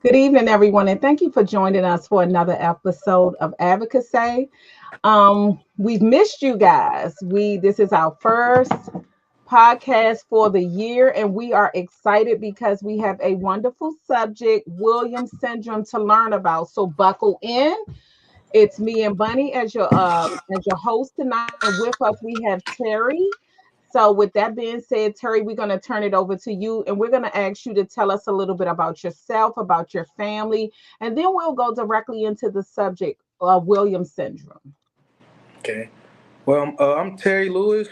Good evening, everyone, and thank you for joining us for another episode of AdvocaSAY. We've missed you guys. This is our first podcast for the year, and we are excited because we have a wonderful subject, Williams syndrome, to learn about. So buckle in. It's me and Bunny as your host tonight, and with us we have Terry. So, with that being said, Terry, we're going to turn it over to you, and we're going to ask you to tell us a little bit about yourself, about your family, and then we'll go directly into the subject of Williams syndrome. Okay. Well, I'm Terry Lewis,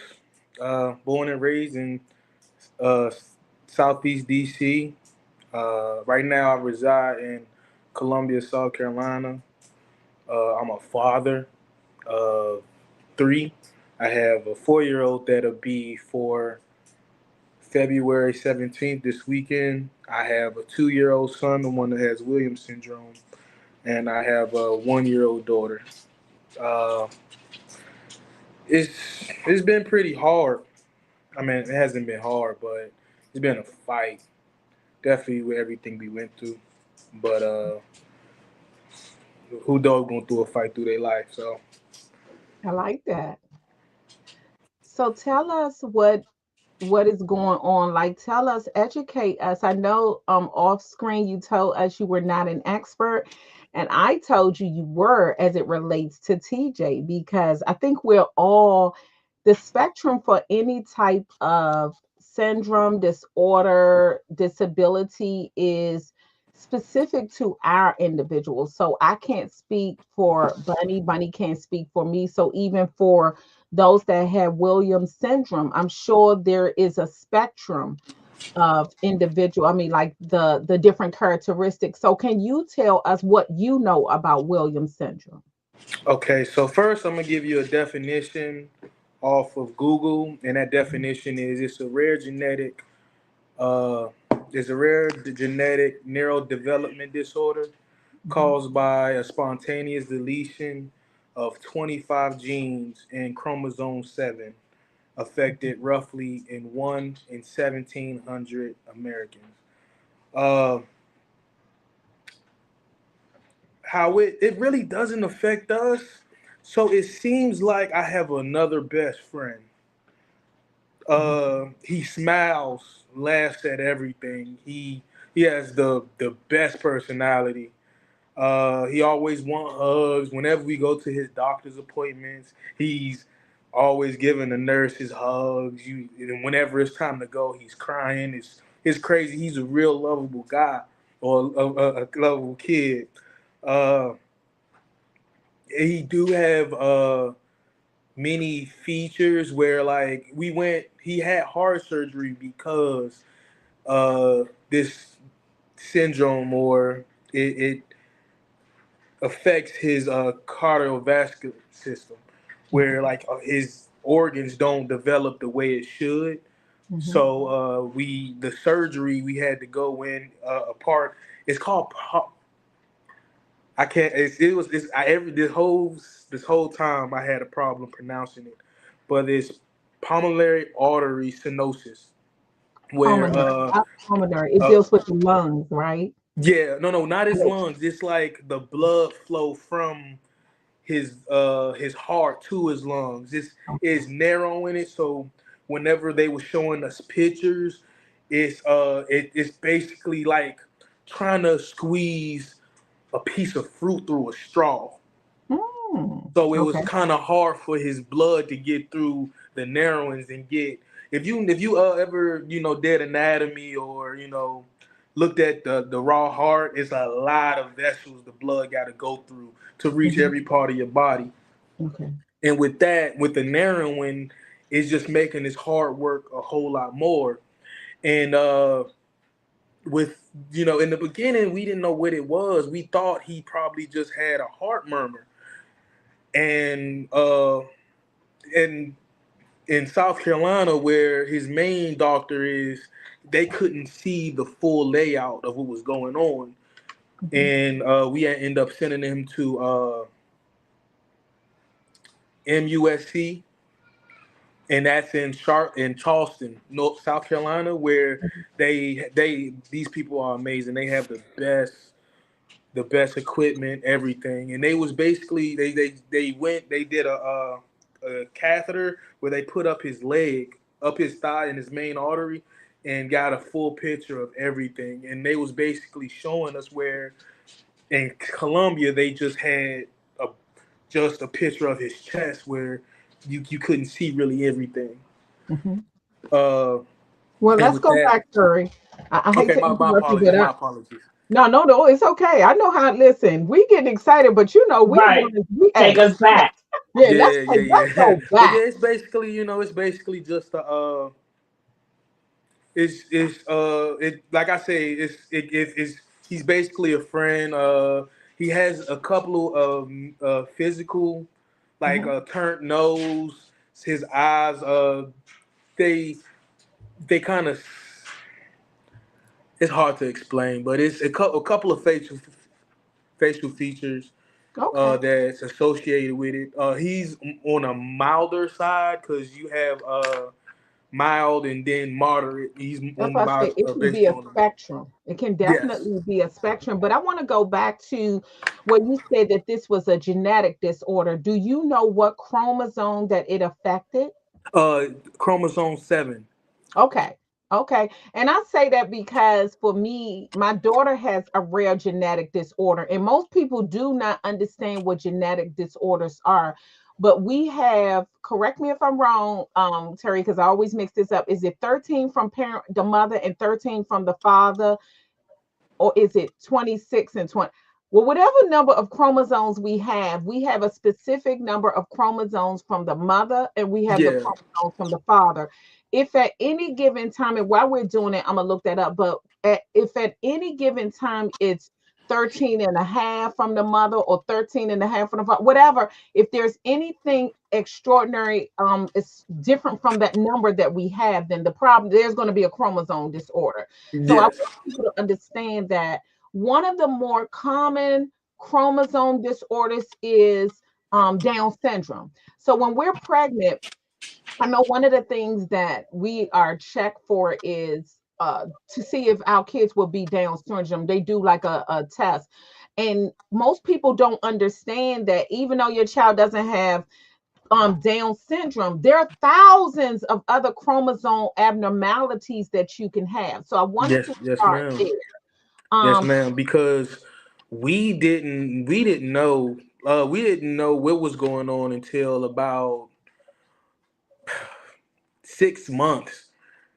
born and raised in uh, Southeast DC. Right now, I reside in Columbia, South Carolina. I'm a father of three. I have a 4-year-old that'll be for February 17th this weekend. I have a 2-year-old son, the one that has Williams syndrome, and I have a 1-year-old daughter. Uh, it's it's been pretty hard. I mean, it hasn't been hard, but it's been a fight. Definitely with everything we went through. But who dog going through a fight through their life? So I like that. So, tell us what is going on. Like, tell us, educate us. I know off screen you told us you were not an expert, and I told you you were as it relates to TJ, because I think we're all the spectrum for any type of syndrome, disorder, disability is specific to our individuals. So I can't speak for Bunny, Bunny can't speak for me. So even for those that have Williams syndrome, I'm sure there is a spectrum of individual. I mean, like the different characteristics. So can you tell us what you know about Williams syndrome? okay, so first I'm gonna give you a definition off of Google, and that definition is uh, it's a rare genetic neurodevelopment disorder Mhm. caused by a spontaneous deletion of 25 genes in chromosome 7, affected roughly in 1 in 1,700 Americans. Uh, how it really doesn't affect us. So it seems like I have another best friend. He smiles, laughs at everything. He has the best personality. He always want hugs. Whenever we go to his doctor's appointments, he's always giving the nurses hugs. And whenever it's time to go, he's crying. It's crazy. He's a real lovable guy or a lovable kid. Uh, he do have many features where like he had heart surgery because this syndrome or it affects his cardiovascular system, where Okay. like his organs don't develop the way it should. Mhm. So we the surgery we had to go in a part. It's called I can't. It was. It's I, every this whole time I had a problem pronouncing it, but it's pulmonary artery stenosis, where Pulmonary. Pulmonary. It uh deals with the lungs, right? yeah, no, not his Yes. lungs. It's like the blood flow from his heart to his lungs. It's narrow in it, so whenever they were showing us pictures, it's basically like trying to squeeze a piece of fruit through a straw. So it was Okay. kind of hard for his blood to get through the narrowings and get if you ever did anatomy or looked at the raw heart, it's a lot of vessels the blood got to go through to reach Mhm. every part of your body. Okay. And with that, with the narrowing, it's just making his heart work a whole lot more. And with in the beginning, we didn't know what it was. We thought he probably just had a heart murmur, and and in South Carolina, where his main doctor is, they couldn't see the full layout of what was going on, Mhm. and we end up sending him to MUSC, and that's in Charleston, North South Carolina, where these people are amazing. They have the best. the best equipment, everything. And they was basically they did a catheter where they put up his leg, up his thigh and his main artery, and got a full picture of everything. And they was basically showing us where in Colombia they a just a picture of his chest where you couldn't see really everything. Mhm. Uh, Well, and let's with go that, back, Curry. I hate okay, to my interrupt you, apologies, but my apologies. no, no, no, it's okay. I know how. Listen, we getting excited, but you know, we Right. want we Take add us slick. back. Yeah, Yeah, yeah, let's yeah. go But yeah, back. it's basically, it's basically just a it's it like I say, it's he's basically a friend. He has a couple of physical, like Mhm. a turned nose, his eyes. They they kind of, it's hard to explain, but it's a couple of facial features Okay, that's associated with it. He's on a milder side because you have mild and then moderate. He's that's on why I say it can be basically a on the, spectrum. It can yes. definitely be a spectrum. But I want to go back to what you said that this was a genetic disorder. Do you know what chromosome that it affected? Uh, chromosome 7. Okay. Okay. And I say that because for me, my daughter has a rare genetic disorder, and most people do not understand what genetic disorders are. But we have, correct me if I'm wrong, Terry, because I always mix this up. Is it 13 from parent the mother and 13 from the father? Or is it 26 and 20? Well, whatever number of chromosomes we have a specific number of chromosomes from the mother and we have the Yeah. chromosomes from the father. If at any given time, and while we're doing it, I'm going to look that up, but if at any given time it's 13 and a half from the mother or 13 and a half from the father, whatever, if there's anything extraordinary, it's different from that number that we have, then the problem, there's going to be a chromosome disorder. So I Yes. want people to understand that one of the more common chromosome disorders is Down syndrome. So when we're pregnant, I know one of the things that we are checked for is to see if our kids will be Down syndrome. They do like a test. And most people don't understand that even though your child doesn't have Down syndrome, there are thousands of other chromosome abnormalities that you can have. So I wanted Yes. to Yes, start ma'am. there. Yes, Um, ma'am. Because we didn't know what was going on until about 6 months.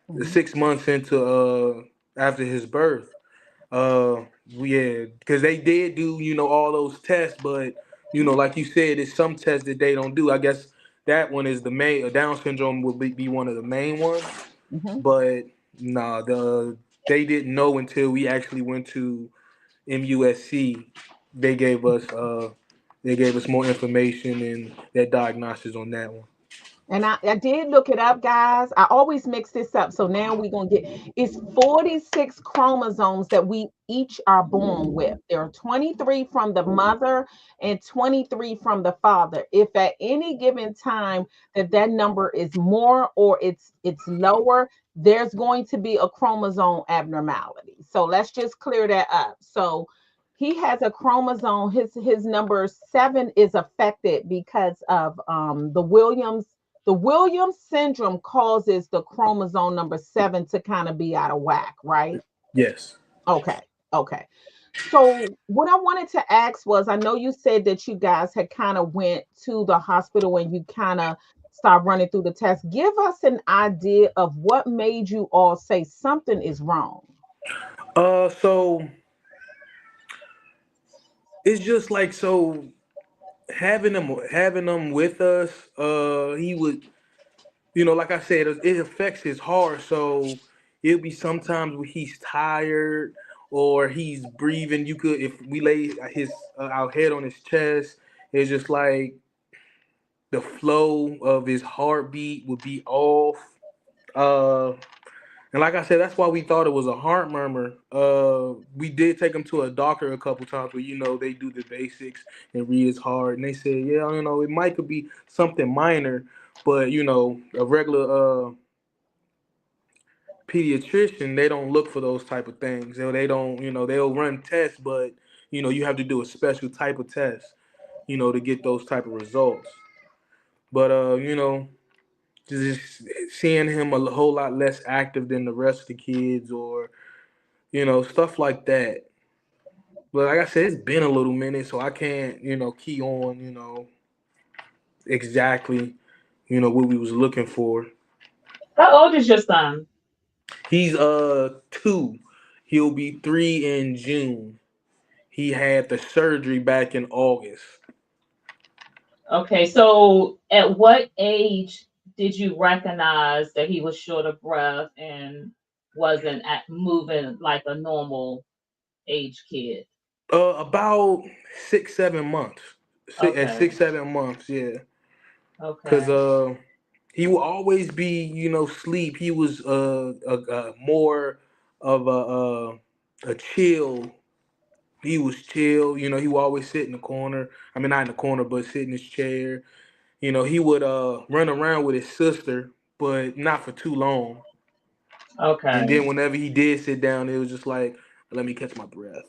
mhm, 6 months into after his birth. Uh, yeah, because they did do all those tests, but like you said, it's some tests that they don't do. I guess that one is the main. Down syndrome will be one of the main ones, mhm. but nah, they didn't know until we actually went to MUSC. They gave us more information and their diagnosis on that one. And I did look it up, guys. I always mix this up. So now we're going to get it's 46 chromosomes that we each are born with. There are 23 from the mother and 23 from the father. If at any given time that number is more or it's lower, there's going to be a chromosome abnormality. So let's just clear that up. So he has a chromosome, his number 7 is affected because of the Williams syndrome causes the chromosome number 7 to kind of be out of whack, right? Yes. Okay. Okay. So what I wanted to ask was, I know you said that you guys had kind of went to the hospital and you kind of start running through the test. Give us an idea of what made you all say something is wrong. So it's just like, so having them with us. He would, like I said, it affects his heart. So it'll be sometimes when he's tired or he's breathing. You could, if we lay our head on his chest, it's just like the flow of his heartbeat would be off. Uh, and like I said, that's why we thought it was a heart murmur. We did take him to a doctor a couple times where they do the basics and read his heart, and they said, yeah, it might could be something minor, but a regular pediatrician, they don't look for those type of things. They don't, they'll run tests, but you have to do a special type of test, to get those type of results. But just seeing him a whole lot less active than the rest of the kids, or stuff like that. But like I said, it's been a little minute, so I can't key on exactly what we was looking for. How old is your son? He's 2. He'll be 3 in June. He had the surgery back in August. Okay, so at what age did you recognize that he was short of breath and wasn't moving like a normal age kid? About 6 7 months. At Okay, 6 7 months, yeah. Cause okay, he will always be sleep. He was more of a chill. He was chill. He would always sit in the corner. I mean, not in the corner, but sit in his chair. He would run around with his sister, but not for too long. And okay, then whenever he did sit down, it was just like, let me catch my breath.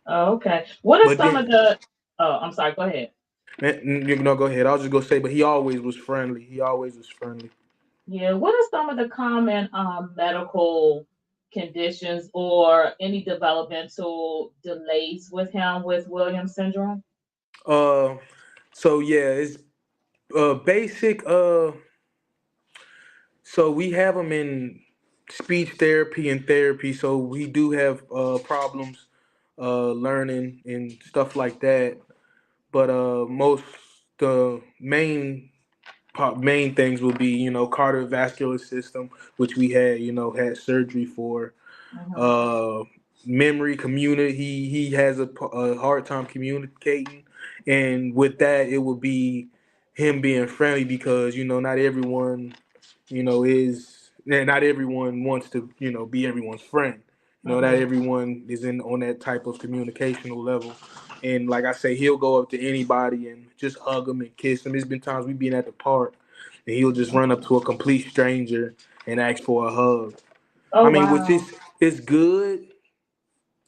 okay. What are But some then, of the? Oh, I'm sorry. Go ahead. go ahead. I was just gonna say, but he always was friendly. He always was friendly. Yeah, what are some of the common medical conditions or any developmental delays with him with Williams syndrome? Uh, so yeah, it's basic. So we have him in speech therapy and therapy. So we do have problems learning and stuff like that. But most the main things will be cardiovascular system, which we had surgery for. Hmm. uh Memory, community, he has a hard time communicating, and with that it would be him being friendly, because not everyone is not everyone wants to be everyone's friend. Not Hmm. everyone is in on that type of communicational level. And like I say, he'll go up to anybody and just hug them and kiss them. There's been times we've been at the park and he'll just run up to a complete stranger and ask for a hug. Oh I mean, which wow. is good,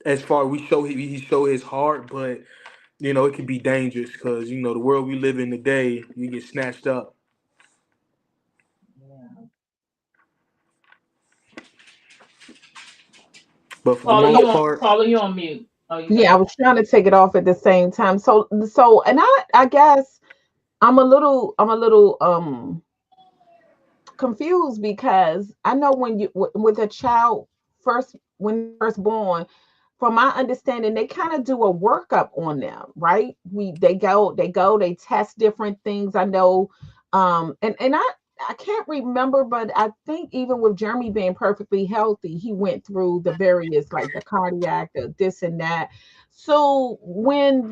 as far we show he show his heart, but it can be dangerous, because the world we live in today, you get snatched up. Yeah. But for the most part, Paula, you on mute. Oh, you Yeah, I finished? was trying to take it off at the same time. And I guess I'm a little confused, because I know when with a child first when they're first born, from my understanding, they kind of do a workup on them, right? They test different things. I know, and I can't remember, but I think even with Jeremy being perfectly healthy, he went through the various, like the cardiac, the this and that. So when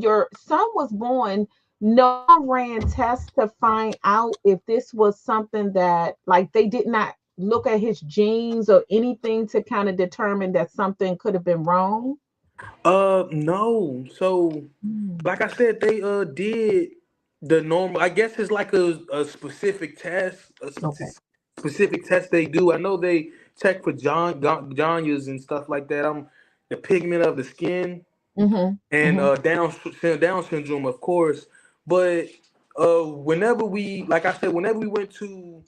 your son was born, no one ran tests to find out if this was something that, like, they did not look at his genes or anything to kind of determine that something could have been wrong. no. So, Mm. like I said, they did the normal. I guess it's like a specific test, Okay. specific test they do. I know they check for John and stuff like that. The pigment of the skin, Mm-hmm. and Mm-hmm. Down syndrome, of course. But whenever like I said, whenever we went to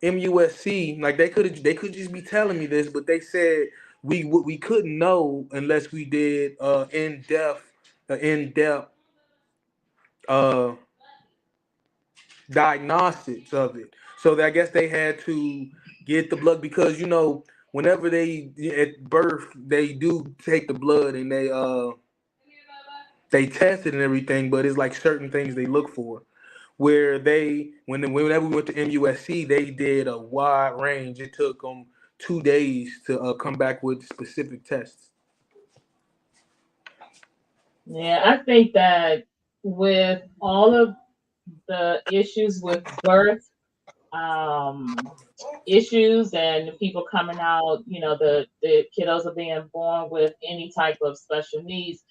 MUSC, like they could just be telling me this, but they said we couldn't know unless we did in depth uh diagnostics of it. So I guess they had to get the blood, because whenever they at birth they do take the blood, and they test it and everything, but it's like certain things they look for. Where whenever we went to MUSC, they did a wide range. It took them 2 days to come back with specific tests. Yeah, I think that with all of the issues with birth, um, issues and people coming out, the kiddos are being born with any type of special needs,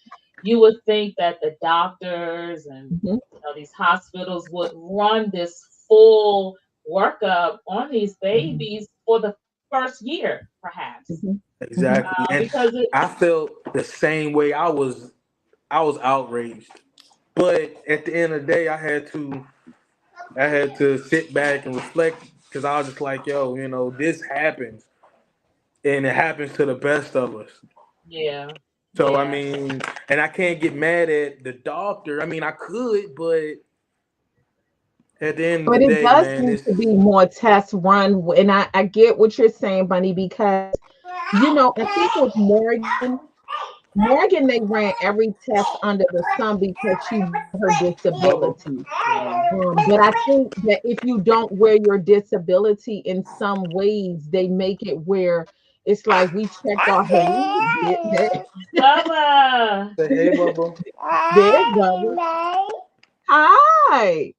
you would think that the doctors and Mm-hmm. these hospitals would run this full workup on these Mm-hmm. babies for the first year, perhaps, Mhm. Mhm. Exactly. And because it, I felt the same way. I was outraged. But at the end of the day, I had to sit back and reflect because I was just like, yo, this happens, and it happens to the best of us. yeah, So I yeah. mean, and I can't get mad at the doctor. I mean, I could, but at the end of But the it day, does man, need it's to be more tests run, and I get what you're saying, Bunny, because I think with Morgan, they ran every test under the sun because she knew her bubble. disability. Yeah. But I think that if you don't wear your disability in some ways, they make it where it's like we checked our head. Bubba. Say hey, bubble. There's Bubba. Hi.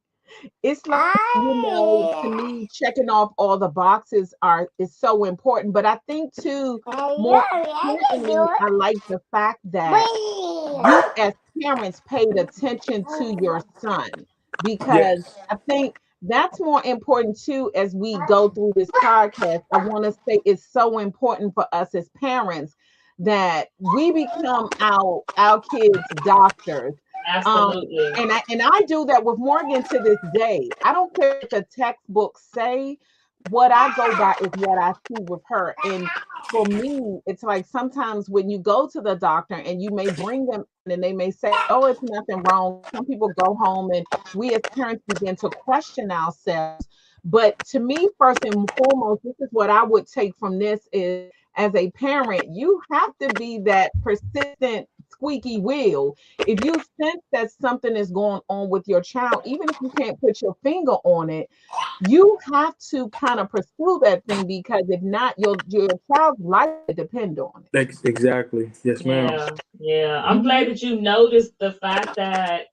It's like, to me, checking off all the boxes is so important. But I think too, more importantly, I like the fact that you as parents paid attention to your son, because Yes. I think that's more important too as we go through this podcast. I want to say it's so important for us as parents that we become our kids doctors. um Absolutely. and I do that with Morgan to this day. I don't care what the textbooks say. What I go by is what I see with her. And for me, it's like sometimes when you go to the doctor and you may bring them in and they may say, oh, it's nothing wrong. Some people go home and we as parents begin to question ourselves. But to me, first and foremost, this is what I would take from this is, as a parent, you have to be that persistent squeaky wheel. If you sense that something is going on with your child, even if you can't put your finger on it, you have to kind of pursue that thing, because if not, your child's life will depend on it. Exactly. Yes, ma'am. Yeah, yeah. I'm glad Mhm. that you noticed the fact that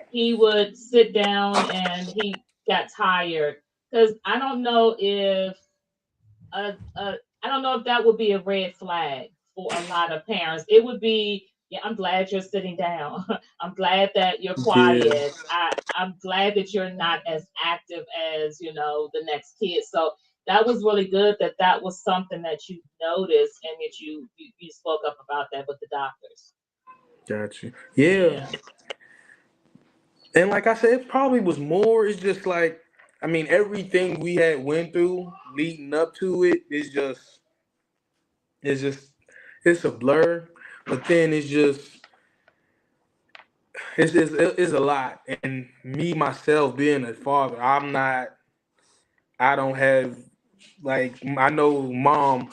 he would sit down and he got tired. Because I don't know if that would be a red flag for a lot of parents. It would be, yeah, I'm glad you're sitting down. I'm glad that you're Yeah. quiet. I'm glad that you're not as active as, the next kid. So that was really good that that was something that you noticed and that you spoke up about that with the doctors. Got you. Yeah. Yeah. And like I said, it probably was more. It's just like, I mean, everything we had went through leading up to it is it's just, it's a blur. But then it's a lot. And me myself being a father, I don't have, like, I know my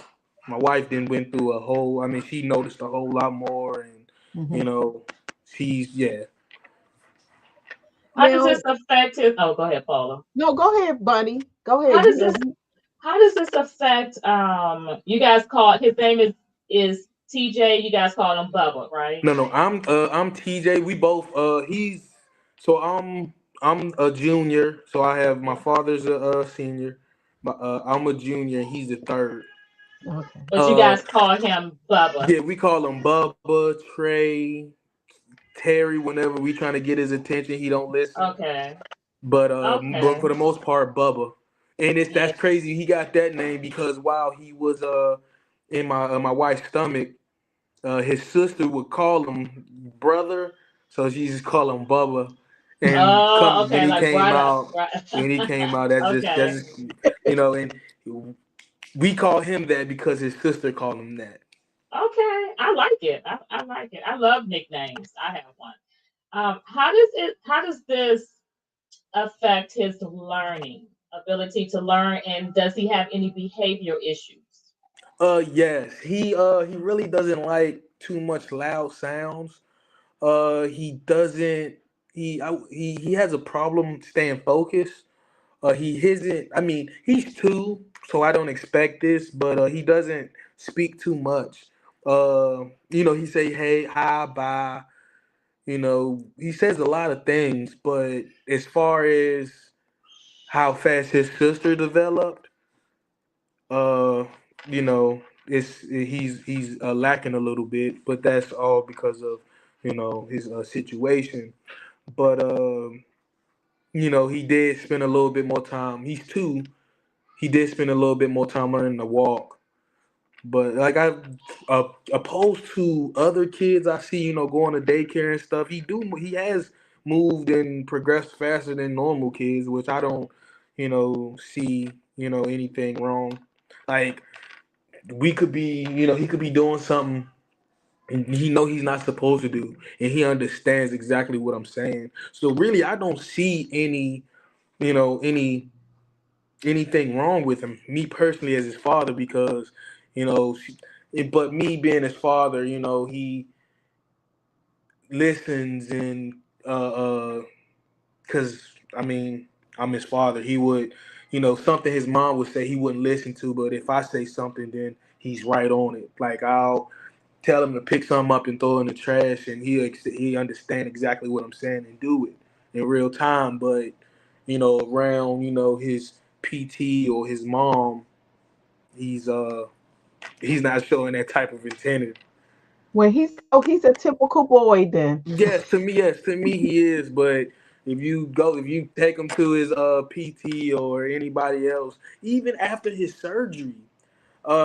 wife didn't went through a whole. I mean, she noticed a whole lot more, and you Mhm. know, she's yeah. How does this Now, affect his? Oh, go ahead, Paula. no, go ahead, Bunny. Go How ahead. does this How does this affect you guys call his name is TJ, you guys call him Bubba, right? No, I'm TJ. We both he's so I'm a junior. So I have my father's a senior. I'm a junior. And he's the third. Okay. But you Uh, guys call him Bubba. yeah, we call him Bubba, Trey, Terry. Whenever we trying to get his attention, he don't listen. Okay. But Okay. for the most part, Bubba. And Yeah. that's crazy. He got that name because while he was in my wife's stomach, his sister would call him brother, so she just call him Bubba. And Oh, come okay, like right up, right. when he came out, that's Okay. just and we call him that because his sister called him that. Okay. I like it. I like it. I love nicknames. I have one. How does this affect his learning ability to learn, and does he have any behavior issues? Yes, he really doesn't like too much loud sounds. He doesn't. He has a problem staying focused. He isn't. I mean, he's two, so I don't expect this, but he doesn't speak too much. He say hey, hi, bye. He says a lot of things, but as far as how fast his sister developed, uh, he's lacking a little bit, but that's all because of his situation. But he did spend a little bit more time. He's two. he did spend a little bit more time learning to walk. But like opposed to other kids I see, going to daycare and stuff, he has moved and progressed faster than normal kids, which I don't, see, anything wrong. Like we could be, he could be doing something and he's not supposed to do, and he understands exactly what I'm saying. So really, I don't see you know, any anything wrong with him. Me personally, as his father, because you know, but me being his father, he listens and because I mean, I'm his father. He would, something his mom would say he wouldn't listen to, but if I say something, then he's right on it. Like I'll tell him to pick something up and throw it in the trash, and he understand exactly what I'm saying and do it in real time. But around his PT or his mom, he's uh he's not showing that type of intent. Well, he's a typical boy then. Yes, to me he is. But if you take him to his PT or anybody else, even after his surgery,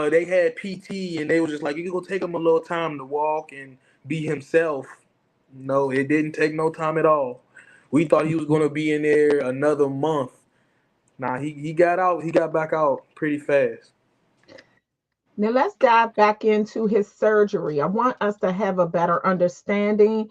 they had PT and they were just like, you can go take him a little time to walk and be himself. No, it didn't take no time at all. We thought he was gonna be in there another month. Nah, he got out. He got back out pretty fast. Now let's dive back into his surgery. I want us to have a better understanding.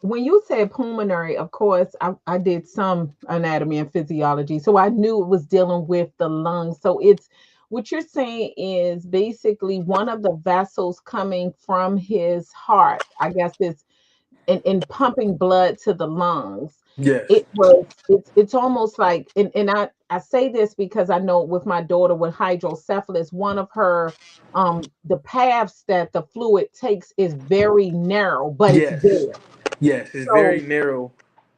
When you said pulmonary, of course, I did some anatomy and physiology, so I knew it was dealing with the lungs. So it's what you're saying is basically one of the vessels coming from his heart. I guess it's in pumping blood to the lungs. Yes, It's almost like, and I say this because I know with my daughter with hydrocephalus, one of her the paths that the fluid takes is very narrow, but it's yes, there. yes. It's very So narrow.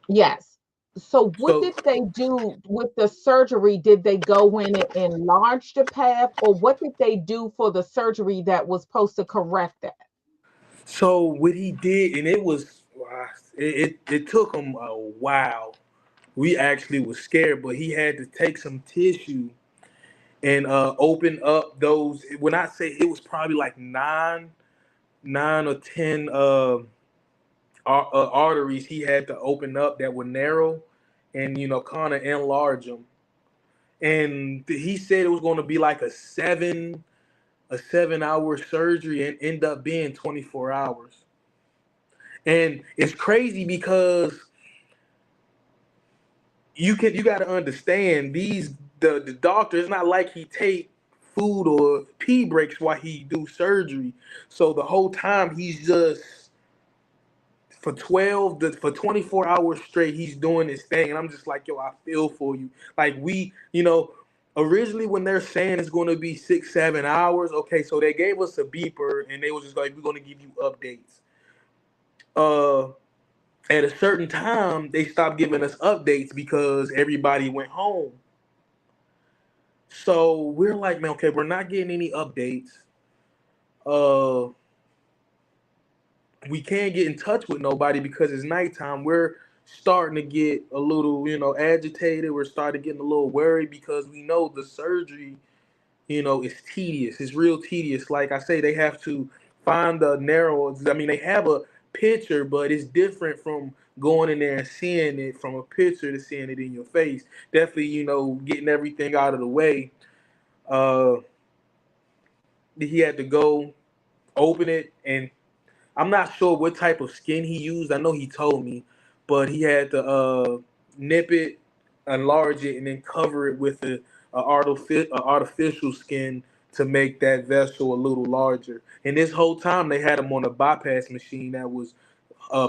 yes. So what So did they do with the surgery? Did they go in and enlarge the path, or what did they do for the surgery that was supposed to correct that? so what he did, and it took him a while. We actually was scared, but he had to take some tissue and open up those. When I say it was probably like nine or ten arteries he had to open up that were narrow, and kind of enlarge them. And he said it was going to be like a 7 hour surgery and end up being 24 hours. And it's crazy because you got to understand the doctor. It's not like he take food or pee breaks while he do surgery. So the whole time he's just for 24 hours straight he's doing this thing, and I'm just like, yo, I feel for you. Like originally when they're saying it's going to be 6 7 hours, okay, so they gave us a beeper and they was just like, we're going to give you updates. uh at a certain time they stopped giving us updates because everybody went home. So we're like, man, okay, we're not getting any updates. uh we can't get in touch with nobody because it's nighttime. We're starting to get a little, agitated. We're starting getting a little worried because we know the surgery, is tedious. It's real tedious. Like I say, they have to find the narrow. I mean, they have a picture, but it's different from going in there and seeing it from a picture to seeing it in your face. Definitely, getting everything out of the way. Uh, he had to go open it, and I'm not sure what type of skin he used. I know he told me, but he had to nip it, enlarge it, and then cover it with a artificial skin to make that vessel a little larger. And this whole time they had him on a bypass machine that was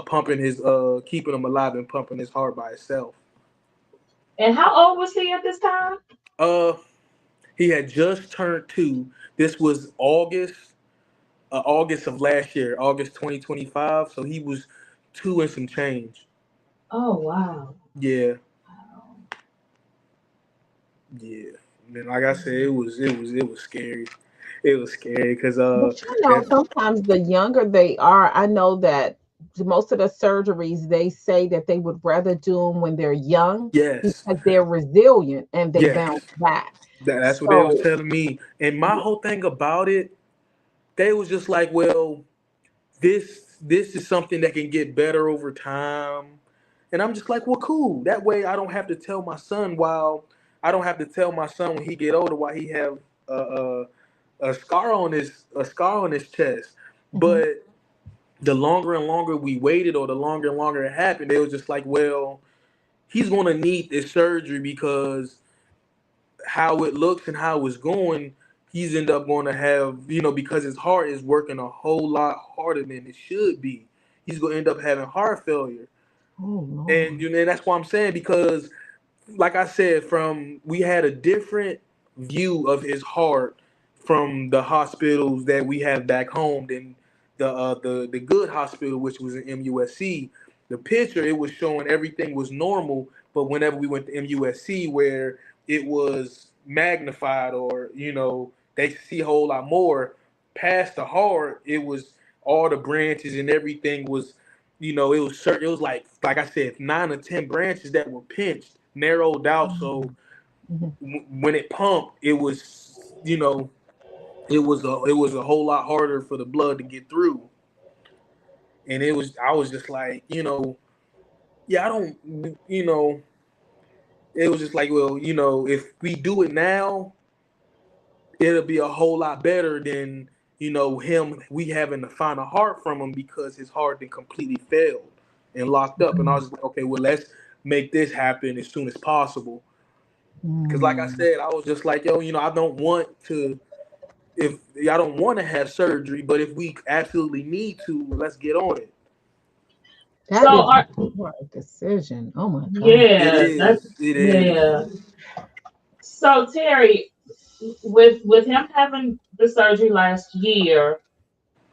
pumping keeping him alive and pumping his heart by itself. And how old was he at this time? Uh, he had just turned 2. This was August of last year, August 2025. So he was 2 and some change. Oh wow. Yeah, Wow. yeah. And then, like I said, it was scary. It was scary because But you know, if sometimes the younger they are, I know that most of the surgeries, they say that they would rather do them when they're young Yes, because they're resilient and they yes. bounce back. That's what they was So, telling me. And my whole thing about it, they was just like, well, this is something that can get better over time. And I'm just like, well, cool. That way I don't have to tell my son while I don't have to tell my son when he get older why he have a scar on his chest. mhm. But the longer and longer we waited, or the longer and longer it happened, they was just like, well, he's gonna need this surgery because how it looks and how it's going, he's end up going to have, because his heart is working a whole lot harder than it should be. He's going to end up having heart failure. Oh And, Lord. and that's why I'm saying, because like I said, from we had a different view of his heart from the hospitals that we have back home than the good hospital, which was in MUSC. The picture, it was showing everything was normal, but whenever we went to MUSC, where it was magnified, or they see a whole lot more past the heart, it was all the branches and everything was, it was certain. It was like I said, 9 or 10 branches that were pinched, narrowed out. So Mhm. when it pumped, it was, it was a whole lot harder for the blood to get through. And I was just like, yeah, I don't, it was just like, well, if we do it now, it'll be a whole lot better than him we having to find a heart from him because his heart then completely failed and locked up. And I was just like, okay, well, let's make this happen as soon as possible. Because like I Mm. said, I was just like, yo, I don't want to, if I don't want to have surgery, but if we absolutely need to, let's get on it. That So is are a hard decision. Oh my God. It yeah, that's is, it is. yeah. So Terry, with him having the surgery last year,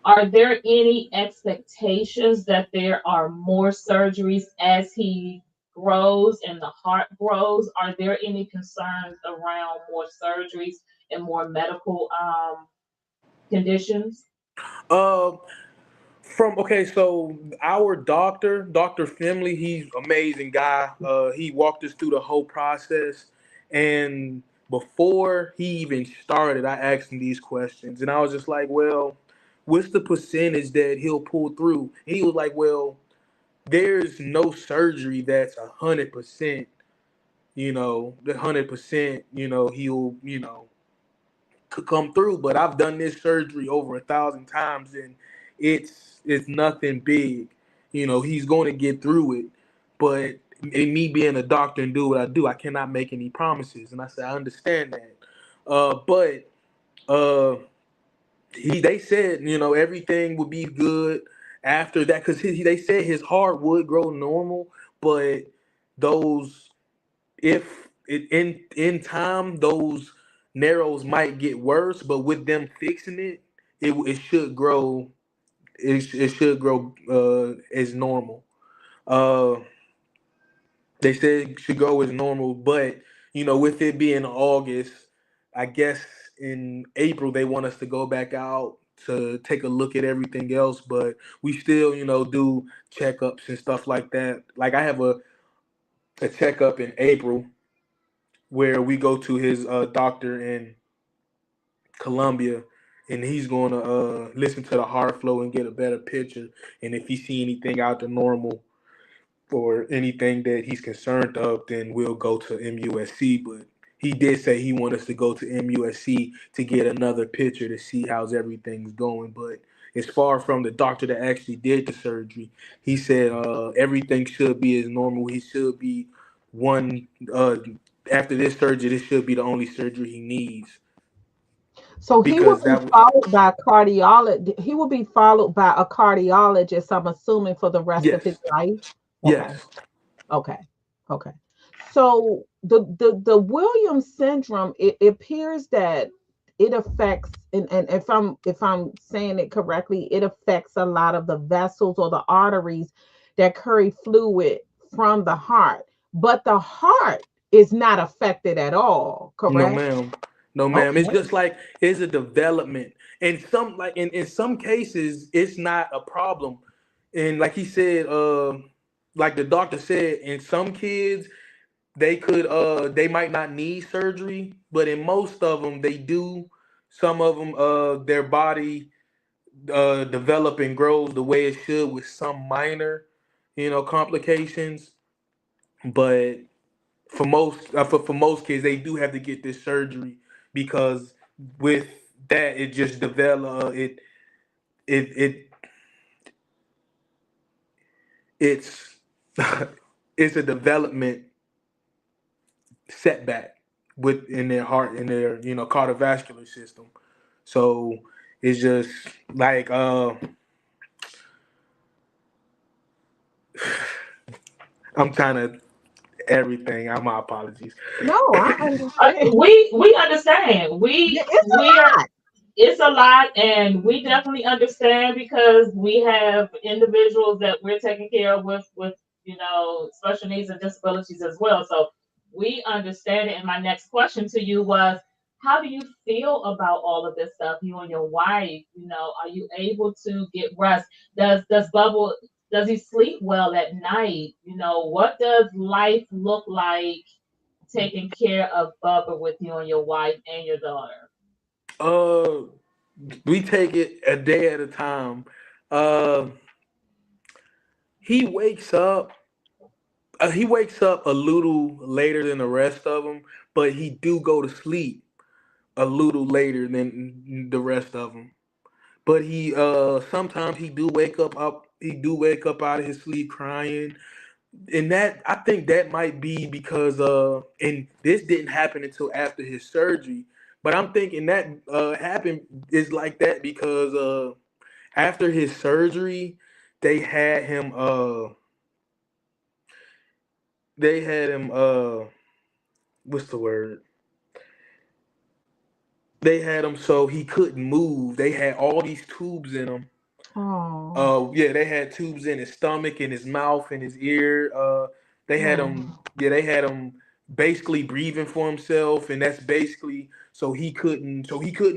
are there any expectations that there are more surgeries as he grows and the heart grows? Are there any concerns around more surgeries and more medical conditions? Um, From okay, so our doctor, Dr. Finley, he's amazing guy. He walked us through the whole process, and before he even started, I asked him these questions, and I was just like, "Well, what's the percentage that he'll pull through?" And he was like, "Well, there's no surgery that's 100%. The 100%. He'll could come through, but I've done this surgery over 1,000 times, and it's nothing big. He's going to get through it, but in me being a doctor and do what I do, I cannot make any promises." And I said, I understand that, but uh, they said everything would be good after that, because they said his heart would grow normal, but those if it in time those narrows might get worse, but with them fixing it, it should grow. It should grow as normal. Uh, they said it should go as normal, but with it being August, I guess in April they want us to go back out to take a look at everything else, but we still do checkups and stuff like that. Like I have a checkup in April where we go to his doctor in Columbia, and he's going to listen to the heart flow and get a better picture. And if he see anything out the normal or anything that he's concerned of, then we'll go to MUSC. But he did say he wants us to go to MUSC to get another picture to see how's everything's going. But as far from the doctor that actually did the surgery, he said everything should be as normal. He should be one after this surgery. This should be the only surgery he needs So he will because be that was followed by a cardiologist. He will be followed by a cardiologist, I'm assuming, for the rest of his yes, life. Okay. yes. Okay. Okay. So the Williams syndrome, it appears that it affects, and if I'm saying it correctly, it affects a lot of the vessels or the arteries that carry fluid from the heart. But the heart is not affected at all, No, correct? ma'am. No, ma'am. It's Okay. just like it's a development. And some like in some cases it's not a problem. And like he said, like the doctor said, in some kids they might not need surgery, but in most of them they do. Some of them their body develop and grows the way it should with some minor, complications. But for most kids, they do have to get this surgery because with that it just develop it it's it's a development setback within their heart and their cardiovascular system. So it's just like I'm trying to everything. My apologies. No, I understand. We understand. Yeah, it's We are. a lot. It's a lot, and we definitely understand because we have individuals that we're taking care of with special needs and disabilities as well. So we understand it. And my next question to you was, how do you feel about all of this stuff? You and your wife, are you able to get rest? Does Bubble, does he sleep well at night? What does life look like taking care of Bubba with you and your wife and your daughter? Uh, we take it a day at a time. Uh, he wakes up. He wakes up a little later than the rest of them, but he do go to sleep a little later than the rest of them. But he sometimes he do wake up out of his sleep crying. And that I think that might be because and this didn't happen until after his surgery. But I'm thinking that happened is like that because after his surgery, they had him they had him what's the word? They had him so he couldn't move. They had all these tubes in him. Oh, Yeah, they had tubes in his stomach, in his mouth, in his ear. They had oh, him. Yeah, they had him basically breathing for himself, and that's basically so he couldn't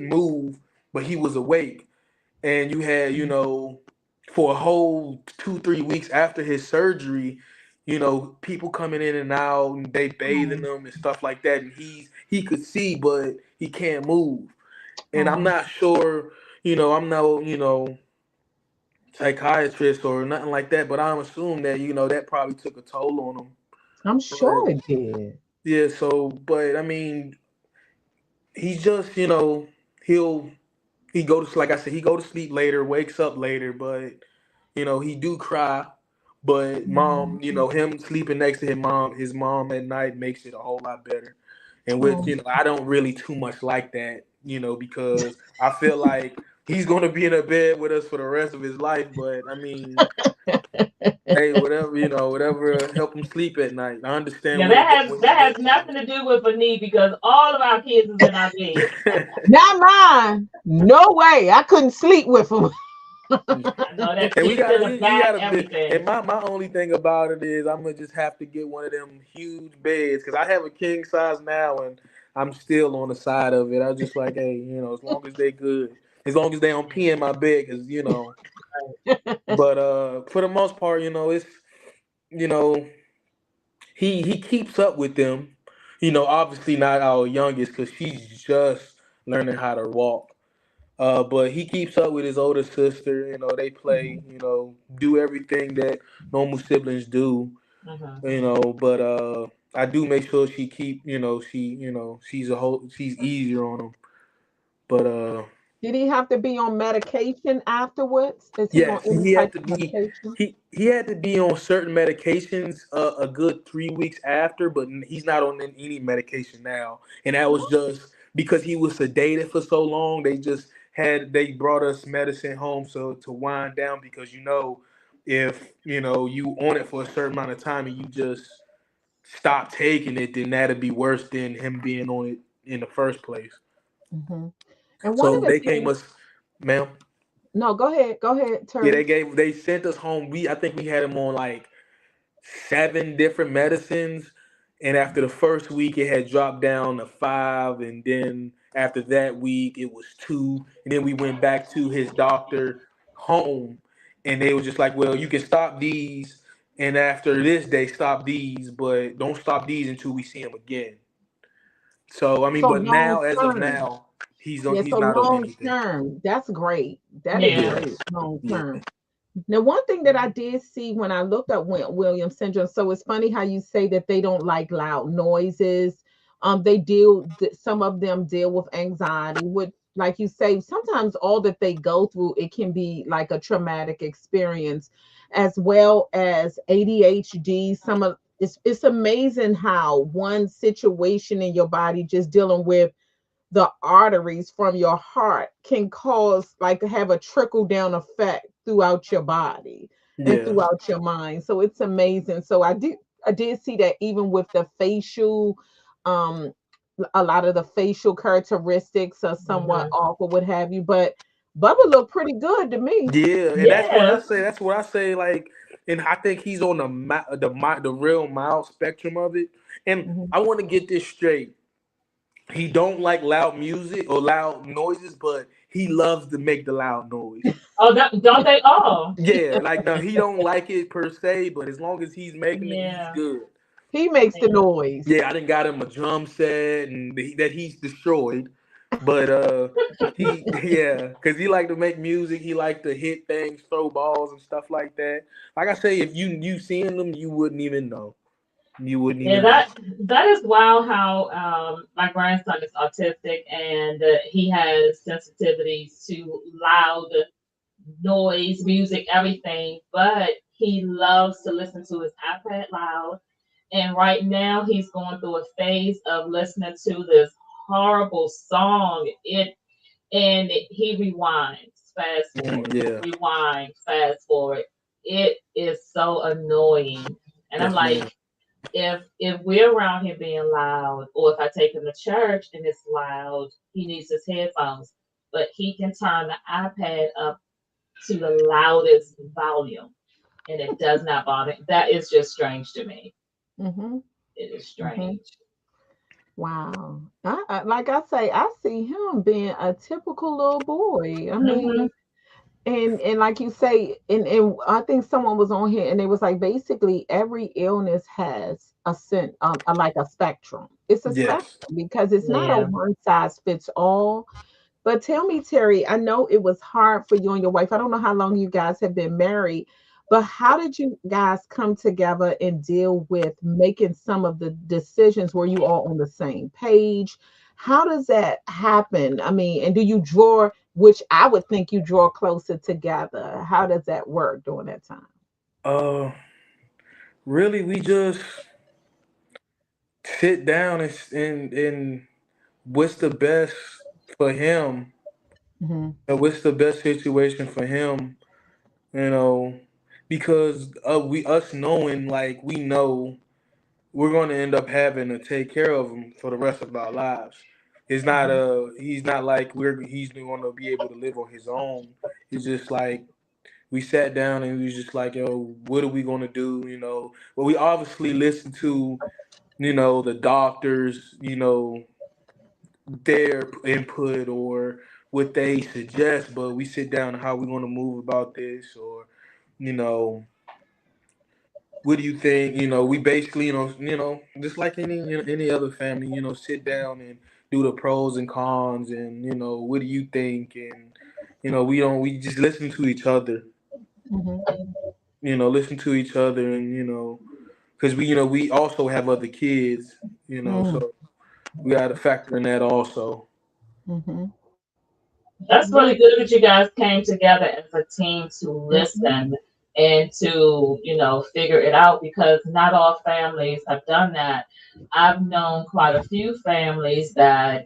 move, but he was awake. And you had for a whole 2 3 weeks after his surgery, people coming in and out, and they bathing oh, him and stuff like that, and he could see, but he can't move. And I'm oh. not sure. I'm no psychiatrist or nothing like that, but I'm assuming that that probably took a toll on him. I'm But sure it did. yeah, so but I mean, he's just he'll he go to like I said, he go to sleep later, wakes up later, but he do cry. But Oh, mom, him sleeping next to his mom at night makes it a whole lot better. And which oh. I don't really too much like that, because I feel like he's gonna be in a bed with us for the rest of his life. But I mean, hey, whatever, whatever help him sleep at night. I understand Yeah, what it that has what he that goes has nothing to do with a need because all of our kids is in our bed. through. Not mine. No way. I couldn't sleep with him. I know that And she's in the we back, got a bit. And everything. my only thing about it is I'm gonna just have to get one of them huge beds because I have a king size now and I'm still on the side of it. I was just like, hey, as long as they good, as long as they don't pee in my bed, because But for the most part, it's you know he keeps up with them. Obviously not our youngest because she's just learning how to walk. But he keeps up with his older sister. They play. Do everything that normal siblings do. Hmm. But I do make sure she keep. She's easier on him. But Did he have to be on medication afterwards? Is he on yes, any type of medication? he had to be on certain medications a good 3 weeks after, but he's not on any medication now, and that was just because he was sedated for so long. They brought us medicine home so to wind down because if you on it for a certain amount of time and you just stop taking it, then that'd be worse than him being on it in the first place. Hmm. And one of So the they came things, us, ma'am. no, go ahead, Yeah, Terry. they sent us home. I think we had him on like 7 different medicines, and after the first week, it had dropped down to 5, and then after that week, it was 2, and then we went back to his doctor home, and they were just like, well, you can stop these, and after this day, stop these, but don't stop these until we see him again. So I mean, So but long now, as of term. now, Yeah, he's so not on long anything. term, that's great. That is Yeah. Yeah, great, long yeah, term. Now, one thing that I did see when I looked up Williams syndrome, so it's funny how you say that they don't like loud noises. Some of them deal with anxiety, with, like you say, sometimes all that they go through, it can be like a traumatic experience, as well as ADHD. It's amazing how one situation in your body, just dealing with the arteries from your heart, can cause, like, have a trickle down effect throughout your body and yeah, throughout your mind. So it's amazing. So I did see that even with the facial, um a lot of the facial characteristics are somewhat Hmm. off or what have you, but Bubba looked pretty good to me. yeah, and that's what I Yes. say. That's what I say. Like, and I think he's on the real mild spectrum of it. And Mhm. I want to get this straight. He don't like loud music or loud noises, but he loves to make the loud noise. Oh, don't they all? Yeah, like no, he don't like it per se, but as long as he's making it, he's Yeah. good. He makes the Yeah. noise. Yeah, I didn't got him a drum set and that he's destroyed, but he yeah, cause he like to make music. He like to hit things, throw balls and stuff like that. Like I say, if you seeing them, you wouldn't even know. You wouldn't Yeah, even know. that is wild how my grandson is autistic and he has sensitivities to loud noise, music, everything, but he loves to listen to his iPad loud. And right now he's going through a phase of listening to this horrible song. He rewinds, fast Mhm, forward, yeah, rewind, fast forward. It is so annoying. And I'm yes, ma'am. like, if we're around here being loud, or if I take him to church and it's loud, he needs his headphones. But he can turn the iPad up to the loudest volume, and it does not bother. That is just strange to me. Hmm. It is Hmm. strange. Wow. Like I say, I see him being a typical little boy. I Hmm. mean, and like you say, and I think someone was on here and it was like, basically every illness has like a spectrum. It's a Yes. spectrum because it's not a Yeah. one size fits all. But tell me, Terry, I know it was hard for you and your wife. I don't know how long you guys have been married, but how did you guys come together and deal with making some of the decisions? Were you all on the same page? How does that happen? I mean, and do you draw, which I would think you draw closer together? How does that work during that time? Uh, really, we just sit down and what's the best for him, Hmm. and what's the best situation for him, you know, because we us knowing, like, we know we're going to end up having to take care of him for the rest of our lives. It's not he's not like he's going to be able to live on his own. It's just like we sat down and we was just like, yo, what are we going to do? Well, we obviously listened to the doctors, their input or what they suggest, but we sit down and how we want to move about this, or you know what do you think? We basically, just like any other family, sit down and do the pros and cons, and what do you think? And we just listen to each other, Hmm. listen to each other, and because we also have other kids, Hmm. so we got to factor in that also. Hmm. That's Yeah. really good that you guys came together as a team to Hmm. listen and to, figure it out, because not all families have done that. I've known quite a few families that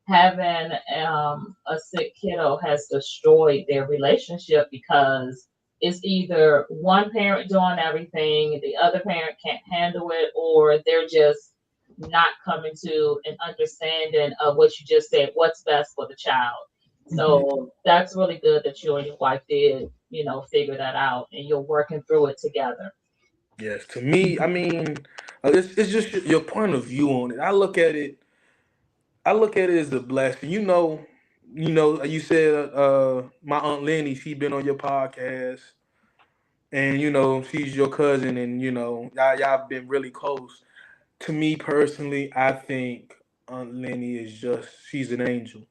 having a sick kiddo has destroyed their relationship, because it's either one parent doing everything, the other parent can't handle it, or they're just not coming to an understanding of what you just said, what's best for the child. Hmm. So that's really good that you and your wife did, figure that out and you're working through it together. Yes, to me, I mean, it's just your point of view on it. I look at it as a blessing. You said my aunt Lenny, she been on your podcast. and she's your cousin, and y'all been really close. To me personally, I think Aunt Lenny is just she's an angel.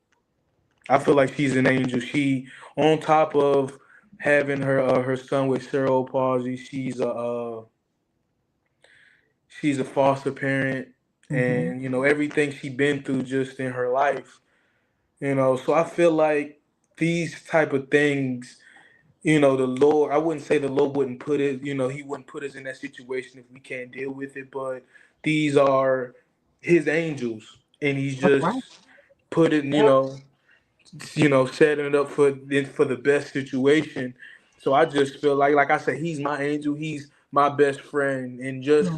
I feel like she's an angel. She, on top of having her son with cerebral palsy, she's a foster parent, Mm-hmm. and everything she been through just in her life. So I feel like these type of things, the Lord, I wouldn't say the Lord wouldn't put it, He wouldn't put us in that situation if we can't deal with it, but these are His angels, and He's That's right. just put it, Yep. setting it up for the best situation. So I just feel like I said, He's my angel, He's my best friend, and just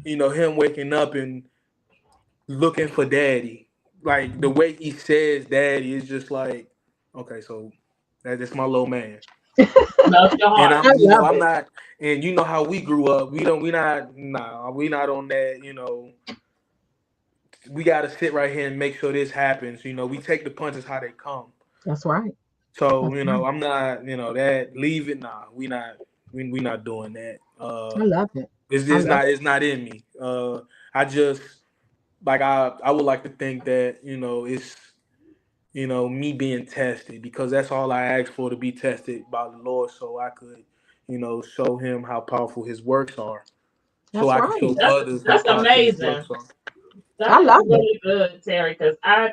Mhm. Him waking up and looking for Daddy, like the way He says Daddy is just like, okay, so that's my little man. Melt your And heart. I love I'm it. not, and how we grew up. We not on that. We got to sit right here and make sure this happens. We take the punches how they come. That's right. So That's right. I'm not, that leave it. Nah, we not doing that. I love it. It's I just love not, it. it's not in me. I just like I would like to think that it's me being tested, because that's all I asked for, to be tested by the Lord, so I could show Him how powerful His works are, so That's I can right. show That's others how that's powerful His amazing. works are. I That is love it. really good, Terry. Because I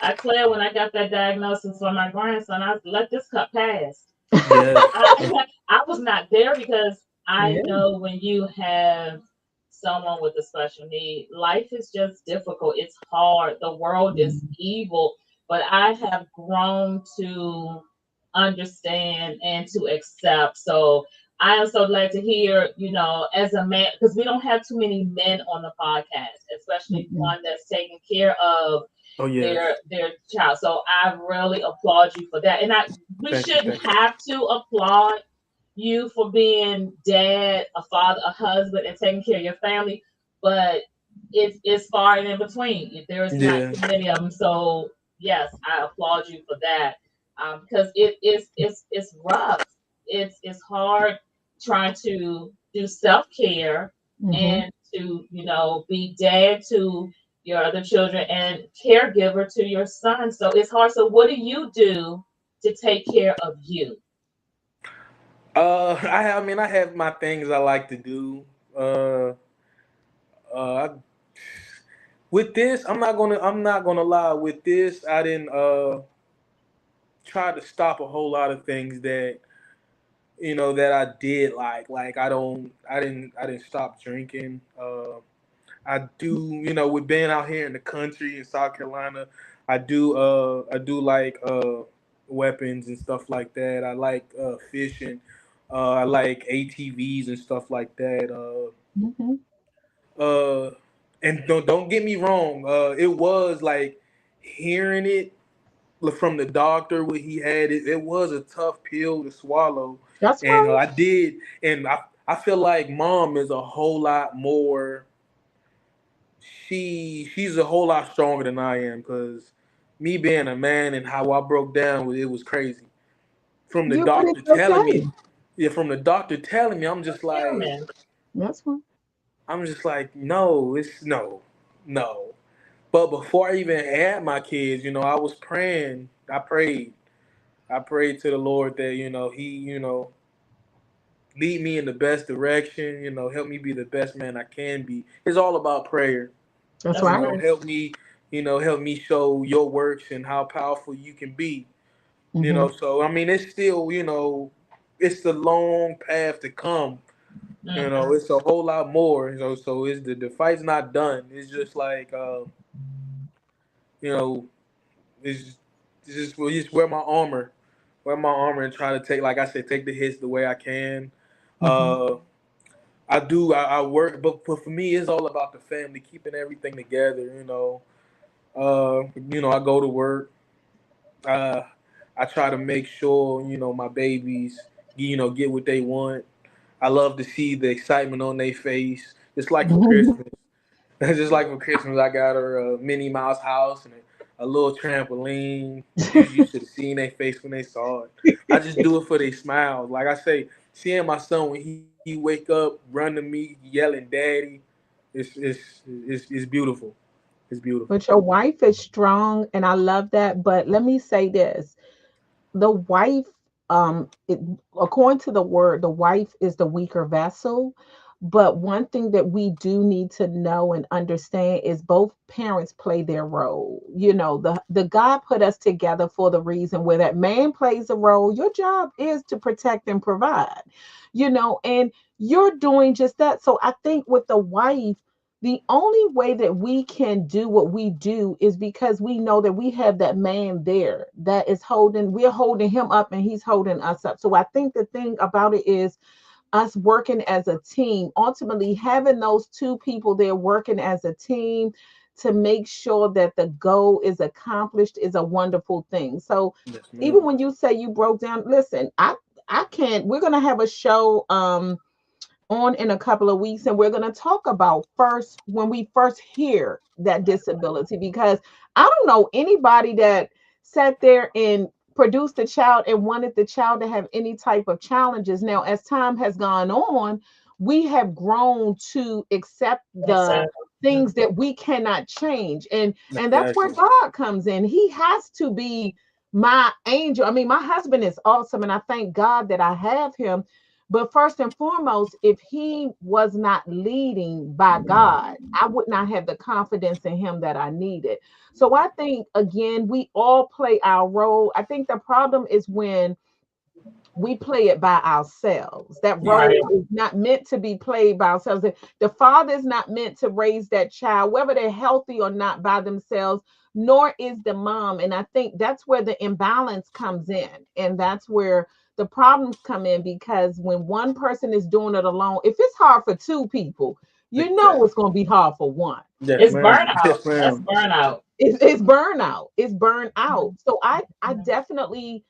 declare when I got that diagnosis for my grandson, I let this cup pass. Yes. I was not there because I Yeah. know when you have someone with a special need, life is just difficult. It's hard. The world is Mhm. evil, but I have grown to understand and to accept. So I am so glad to hear, as a man, because we don't have too many men on the podcast, especially Mhm. one that's taking care of Oh yes. their child. So I really applaud you for that. And we Thank you. shouldn't Thank you. have to applaud you for being dad, a father, a husband, and taking care of your family, but it's far and in between. There's not Yeah. too many of them. So yes, I applaud you for that. Because it's rough. It's hard trying to do self care Mhm. and to be dad to your other children and caregiver to your son. So it's hard. So what do you do to take care of you? I have my things I like to do. Uh, I, with this, I'm not gonna lie. With this, I didn't try to stop a whole lot of things that that I did, like I didn't stop drinking. I do, with being out here in the country in South Carolina, I do like weapons and stuff like that. I like fishing. I like ATVs and stuff like that. Mhm. Uh, and don't get me wrong. It was like hearing it from the doctor what he had. It was a tough pill to swallow, That's and right. I did, and I feel like mom is a whole lot more. She's a whole lot stronger than I am, because me being a man and how I broke down, it was crazy. From the Yeah, but doctor it's telling me, okay. yeah, from the doctor telling me, Human. That's right. I'm just like, no, it's no, no. But before I even had my kids, I was praying. I prayed to the Lord that He lead me in the best direction. Help me be the best man I can be. It's all about prayer. That's That's right. right. Help me show your works and how powerful you can be. Mhm. So I mean, it's still, it's the long path to come. Hmm. It's a whole lot more. So it's the fight's not done. It's just like, you know, it's, it's just wear my armor, and try to take, like I said, take the hits the way I can. Mhm. Uh, I work, but for me, it's all about the family, keeping everything together. I go to work. Uh, I try to make sure my babies get what they want. I love to see the excitement on their face. Just like for Mhm. Christmas, just like for Christmas, I got her a Minnie Mouse house and a little trampoline. You should have seen their face when they saw it. I just do it for their smiles. Like I say, seeing my son when he wake up, run to me, yelling "Daddy," it's beautiful. It's beautiful. But your wife is strong, and I love that. But let me say this: the wife, it, according to the word, the wife is the weaker vessel. But one thing that we do need to know and understand is both parents play their role. You know, the God put us together for the reason where that man plays a role. Your job is to protect and provide, and you're doing just that. So I think with the wife, the only way that we can do what we do is because we know that we have that man there that is we're holding him up and he's holding us up. So I think the thing about it is us working as a team, ultimately having those two people there working as a team to make sure that the goal is accomplished is a wonderful thing. So Yes, even ma'am. when you say you broke down, listen, I can't, we're going to have a show on in a couple of weeks, and we're going to talk about first when we first hear that disability, because I don't know anybody that sat there and produced a child and wanted the child to have any type of challenges. Now as time has gone on, we have grown to accept the Exactly. things that we cannot change, and that's where Exactly. God comes in. He has to be my angel. I mean, my husband is awesome, and I thank God that I have him. But first and foremost, if he was not leading by God, I would not have the confidence in him that I needed. So I think, again, we all play our role. I think the problem is when we play it by ourselves. That Right. role is not meant to be played by ourselves. The father is not meant to raise that child, whether they're healthy or not, by themselves, nor is the mom. And I think that's where the imbalance comes in. And that's where the problems come in, because when one person is doing it alone, if it's hard for two people, you know Exactly. it's going to be hard for one. Yes, It's ma'am. burnout. Yes, That's ma'am. burnout. It's burnout. It's burnout. Mhm. So I definitely,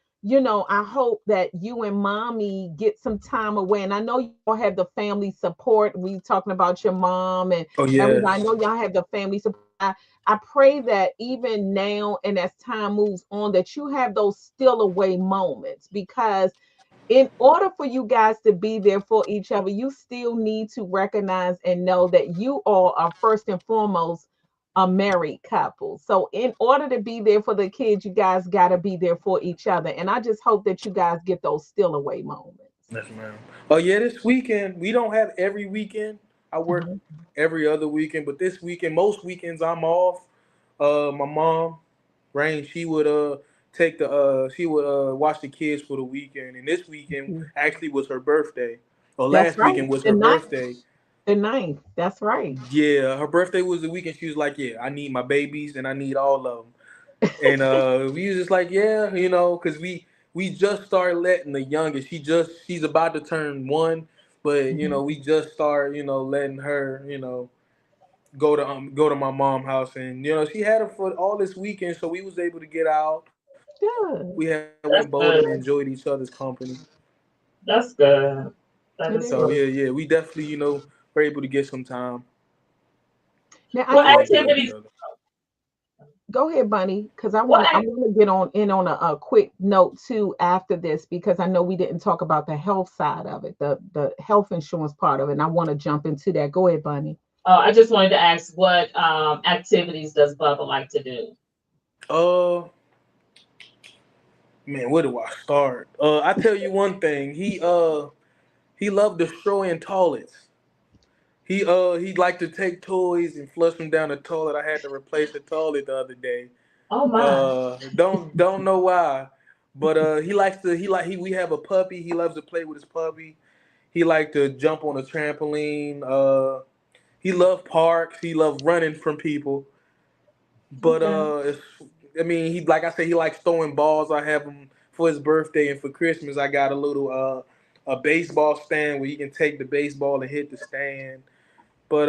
I hope that you and mommy get some time away. And I know you all have the family support. We talking about your mom and Oh everybody. I yes. know y'all have the family support. I pray that even now and as time moves on, that you have those still away moments, because in order for you guys to be there for each other, you still need to recognize and know that you all are first and foremost a married couple. So, in order to be there for the kids, you guys got to be there for each other. And I just hope that you guys get those still away moments. Yes, ma'am. Oh yeah, this weekend we don't have every weekend. I work Mhm. every other weekend, but this weekend, most weekends I'm off. My mom, Rain, she would watch the kids for the weekend, and this weekend actually was her birthday. Or That's last right. weekend was The her ninth. birthday. The ninth. That's right. Yeah, her birthday was the weekend. She was like, "Yeah, I need my babies, and I need all of them." And we was just like, "Yeah, because we just started letting the youngest. She's about to turn 1, but Mhm. we just started letting her go to my mom's house, and she had her for all this weekend, so we was able to get out. We had went Good. bowling and That's enjoyed each good. other's company. That's good. That It is So yeah, good. is. yeah, we definitely were able to get some time Now I What to know enjoy that. each activities? other. Go ahead, Bunny, because I What want I want to get on a quick note too after this, because I know we didn't talk about the health side of it, the health insurance part of it, and I want to jump into that. Go ahead, Bunny. I just wanted to ask what activities does Bubba like to do? Uh, Man, where do I start? I tell you one thing. He loved destroying toilets. He'd like to take toys and flush them down the toilet. I had to replace the toilet the other day. Oh my. Don't know why, but he likes to we have a puppy. He loves to play with his puppy. He like to jump on a trampoline. He loved parks. He loved running from people. But Okay. I mean, he like I said, he likes throwing balls. I have him for his birthday and for Christmas. I got a little a baseball stand where you can take the baseball and hit the stand. But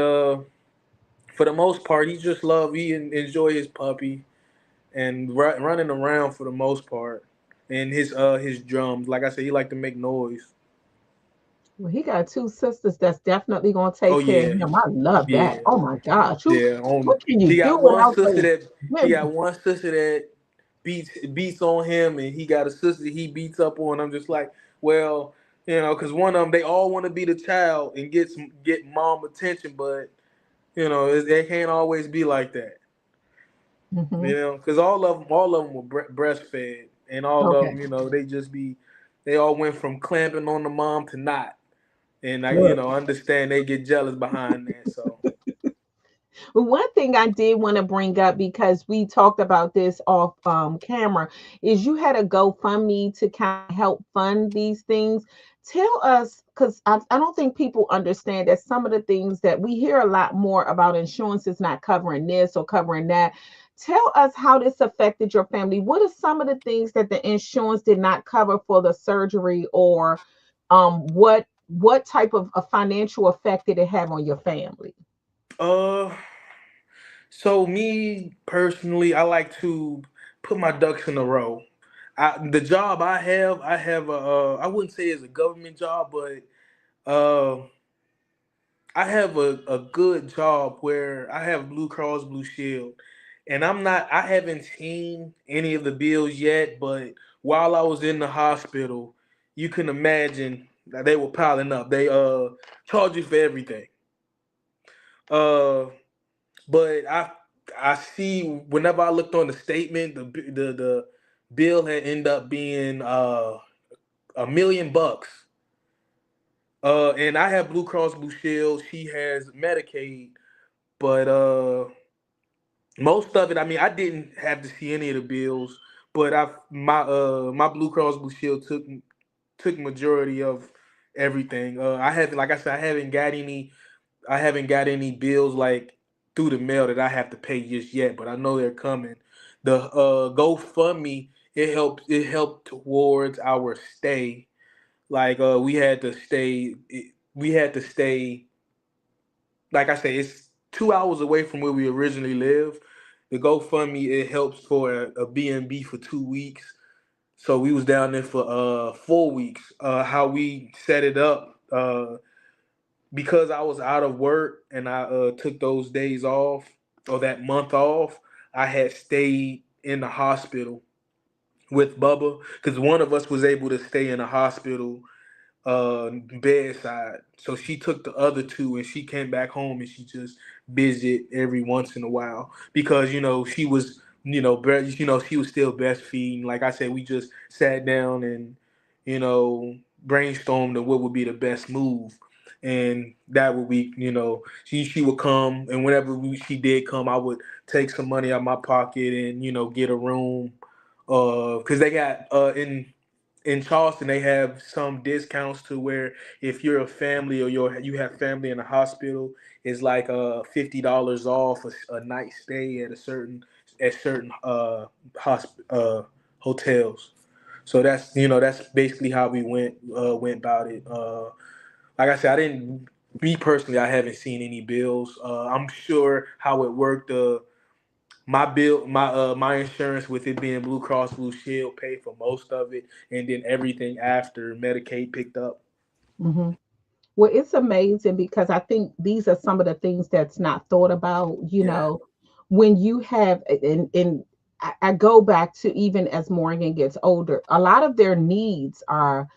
for the most part, enjoy his puppy and running around for the most part, and his drums. Like I said, he like to make noise. Well, he got two sisters that's definitely gonna Oh take care of yeah, him. I love that. yeah, Oh my gosh, yeah. what can you He do got one without sister those that he got women? one sister that beats on him, and he got a sister that he beats up on. I'm just like, well. Because one of them, they all want to be the child and get mom attention, but it can't always be like that. Hmm. Because all of them were breastfed, and all of Okay. them, they all went from clamping on the mom to not, and I, Look. understand they get jealous behind that. So, But one thing I did want to bring up because we talked about this off camera is you had a GoFundMe to kind of help fund these things. Tell us, because I don't think people understand that some of the things that we hear a lot more about insurance is not covering this or covering that. Tell us how this affected your family. What are some of the things that the insurance did not cover for the surgery, or what type of a financial effect did it have on your family? uh, so me personally, I like to put my ducks in a row. The job I have I wouldn't say it's a government job, but uh, I have a good job where I have Blue Cross Blue Shield, and I haven't seen any of the bills yet, but while I was in the hospital, you can imagine that they were piling up. They charge you for everything. Uh, but I see whenever I looked on the statement, the bill had ended up being $1 million. And I have Blue Cross Blue Shield. She has Medicaid, but most of it, I mean, I didn't have to see any of the bills, but my Blue Cross Blue Shield took majority of everything. I haven't, like I said, I haven't got any bills like through the mail that I have to pay just yet, but I know they're coming. The GoFundMe, it helped towards our stay. Like we had to stay, like I say, it's 2 hours away from where we originally live. The GoFundMe, it helps for a B&B for 2 weeks. So we was down there for 4 weeks. How we set it up, because I was out of work and I took those days off, or that month off, I had stayed in the hospital with Bubba, because one of us was able to stay in the hospital bedside. So she took the other two and she came back home and she just visit every once in a while, because she was she was still breastfeeding. Like I said, we just sat down and you know brainstormed on what would be the best move. And that would be, she would come, and whenever she did come, I would take some money out of my pocket and get a room, because they got in Charleston, they have some discounts to where if you're a family, or you have family in the hospital, it's like $50 off a night stay at certain hotels. So that's basically how we went about it. Like I said, I didn't me personally, I haven't seen any bills. I'm sure how it worked. My insurance, with it being Blue Cross Blue Shield, paid for most of it, and then everything after Medicaid picked up. Hmm. Well, it's amazing because I think these are some of the things that's not thought about, Yeah. when you have, and I go back to even as Morgan gets older, a lot of their needs are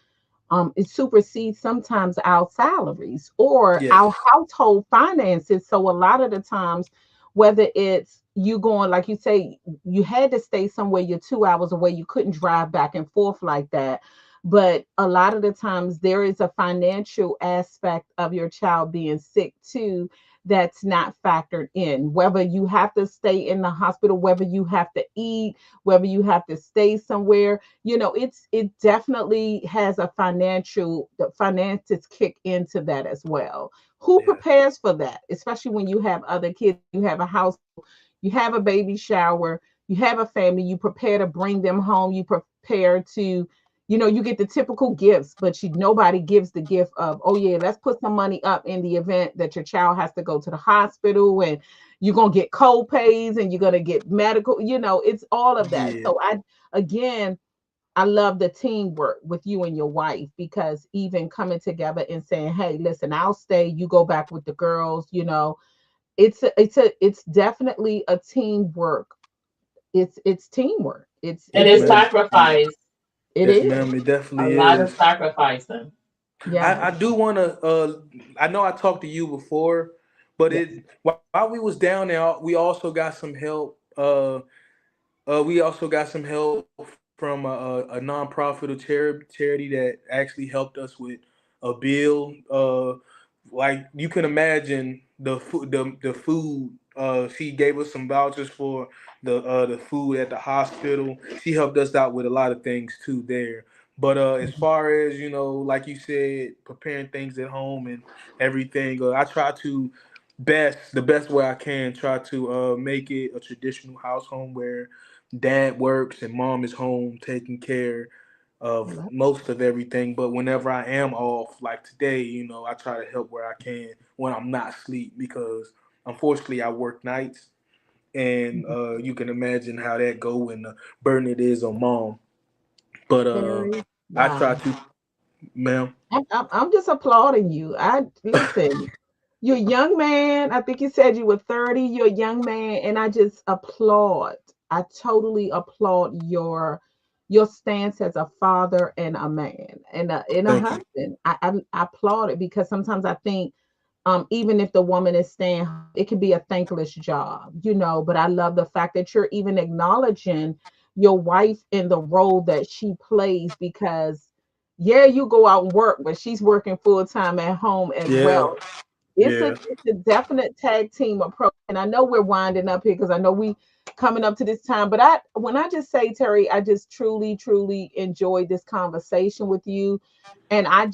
it supersedes sometimes our salaries or Yes. our household finances. So a lot of the times, whether it's you going, like you say, you had to stay somewhere, you're 2 hours away, you couldn't drive back and forth like that. But a lot of the times there is a financial aspect of your child being sick too that's not factored in. Whether you have to stay in the hospital, whether you have to eat, whether you have to stay somewhere, it definitely has a the finances kick into that as well. Who Yeah. prepares for that, especially when you have other kids, you have a household, you have a baby shower, you have a family, you prepare to bring them home, you prepare to, you get the typical gifts, but nobody gives the gift of, oh yeah, let's put some money up in the event that your child has to go to the hospital, and you're going to get co-pays and you're going to get medical, it's all of that. Yeah. So again, I love the teamwork with you and your wife, because even coming together and saying, "Hey, listen, I'll stay. You go back with the girls." It's definitely a teamwork. It's teamwork. It's And Yes, it it's is. ma'am. sacrifice, It Yes, is. ma'am. It a definitely lot of is. sacrificing. Yes. I do want to. I know I talked to you before, but Yes. while we was down there, we also got some help. We also got some help from a nonprofit or charity that actually helped us with a bill. Like you can imagine the food. She gave us some vouchers for the food at the hospital. She helped us out with a lot of things too there. But as far as like you said, preparing things at home and everything, I try to the best way I can try to make it a traditional house home where dad works and mom is home taking care of Love most of everything. But whenever I am off, like today, I try to help where I can when I'm not asleep because unfortunately I work nights and it. you can imagine how that go when the burden it is on mom. But Terry. I Wow. try to, ma'am. I'm just applauding you. I listen. You're a young man. I think you said you were 30. You're a young man, and I just applaud. I totally applaud your stance as a father and a man and a Thank you. husband. I applaud it because sometimes I think even if the woman is staying home, it could be a thankless job, but I love the fact that you're even acknowledging your wife in the role that she plays because yeah, you go out and work, but she's working full time at home as Yeah, well. it's a yeah. it's a definite tag team approach. And I know we're winding up here because I know we coming up to this time. But when I just say, Terry, I just truly, truly enjoyed this conversation with you. And I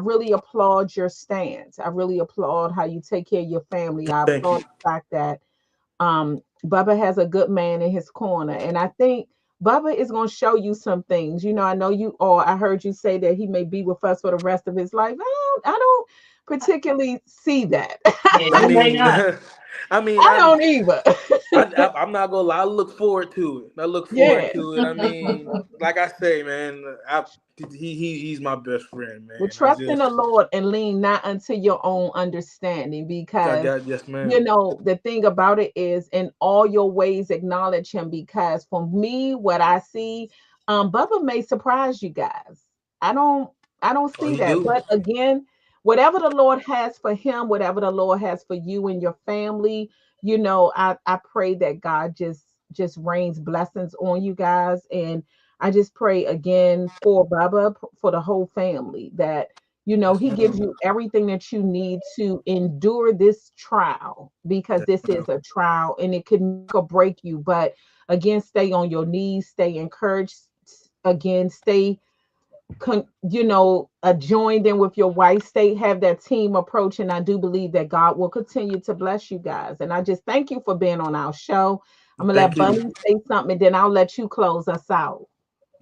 really applaud your stance. I really applaud how you take care of your family. I Thank applaud you. the fact that Bubba has a good man in his corner. And I think Bubba is going to show you some things. I know I heard you say that he may be with us for the rest of his life. I don't particularly see that. Yeah, I you may mean, not. I mean, I don't either. I'm not gonna lie. I look forward to it. I look forward Yeah. to it. I mean, like I say, man, he's my best friend, Well, man. I trust in just, the Lord and lean not unto your own understanding because yes, ma'am. the thing about it is in all your ways acknowledge him because for me, what I see, Bubba may surprise you guys. I don't I don't Oh, see he that. do. But again, whatever the Lord has for him, whatever the Lord has for you and your family, I pray that God just rains blessings on you guys. And I just pray again for Baba, for the whole family, that Yes, he gives ma'am. you everything that you need to endure this trial because Yes, this ma'am. is a trial and it could make or break you. But again, stay on your knees, stay encouraged. Again, stay joined in with your wife, stay have that team approach. And I do believe that God will continue to bless you guys. And I just thank you for being on our show. I'm gonna let Thank you. Bunny say something and then I'll let you close us out.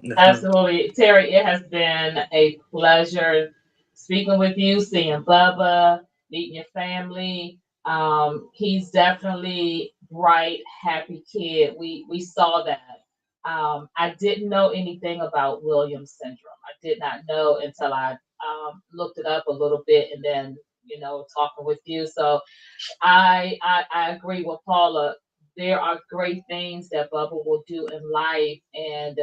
Yes, ma'am. Absolutely. Terry, it has been a pleasure speaking with you, seeing Bubba, meeting your family. He's definitely bright, happy kid. We saw that. I didn't know anything about Williams syndrome. I did not know until I looked it up a little bit and then, talking with you. So I agree with Paula. There are great things that Bubba will do in life, and